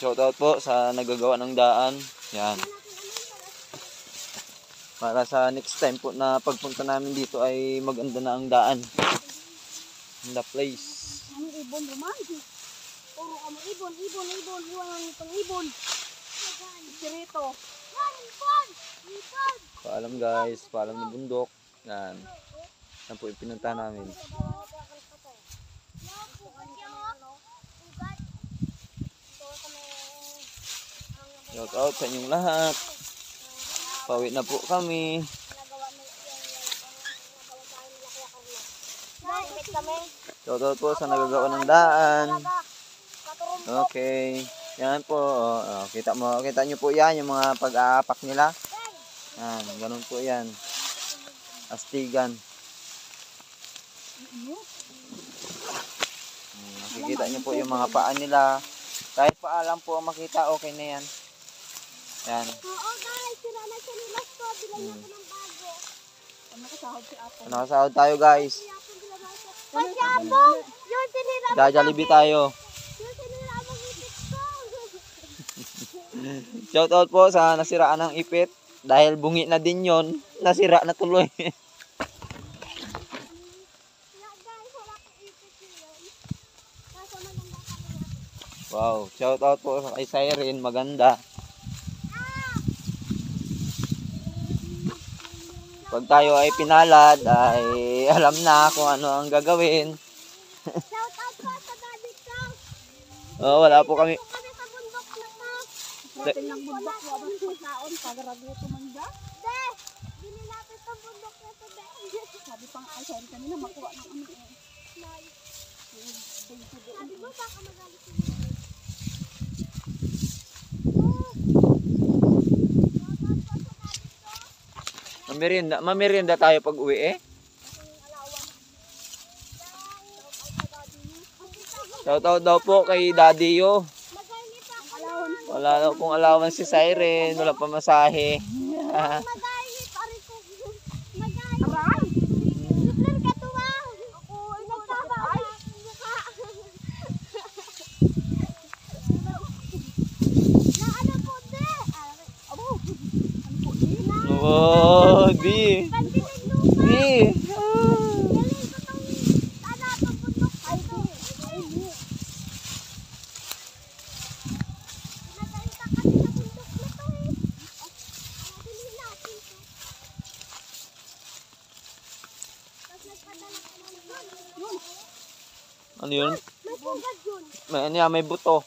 Shoutout po sa nagagawa ng daan. Yan. Para sa next time po na pagpunta namin dito ay maganda na ang daan. The place. Ang ibon naman. Puro kami ibon. Iwan ang ibon. Sirito. Ibon. Paalam guys. Paalam ng bundok. Yan. Yan po yung pinunta namin. Shoutout sa inyong lahat. Pauwi na po kami. Shoutout po sa nagagawa ng daan. Okay. Yan po. Kita nyo po yan, yung mga pag-aapak nila. Yan, ganun po yan. Astigan. Makikita nyo po yung mga paa nila. Kahit paa lang po makita, okay na yan. Yan. Oo guys, sira na siya nila ko. Bilhan ako ng bago. Nakasahod si Apo. Nakasahod tayo guys. Kasi Apo, yung sinira mo. Jollibee tayo. Yung sinira mo ipit ko. Shoutout po sa nasiraan ng ipit. Dahil bungi na din yon, nasira na tuloy. Guys, wala kang ipit yun. Kaso maganda kami. Wow, shoutout po kay Siren, maganda. Pag tayo ay pinalad, ay alam na kung ano ang gagawin. Shout out po sa daddy ko. Wala po kami. Kami sa bundok na to. Natin ng bundok, wabang pagkaon, pagaraguto man dyan. De, bili natin sa bundok na to, de. Sabi pang ay, sabi kanina, makuha ng ano eh. Sabi mo, baka magalit siya. Mamerienda tayo pag uwi eh. Shoutout daw po kay Daddy Yo. Wala daw pong allowance si Siren, wala pa masahe. Oh, di. Ano yun? May pugad yun. May buto.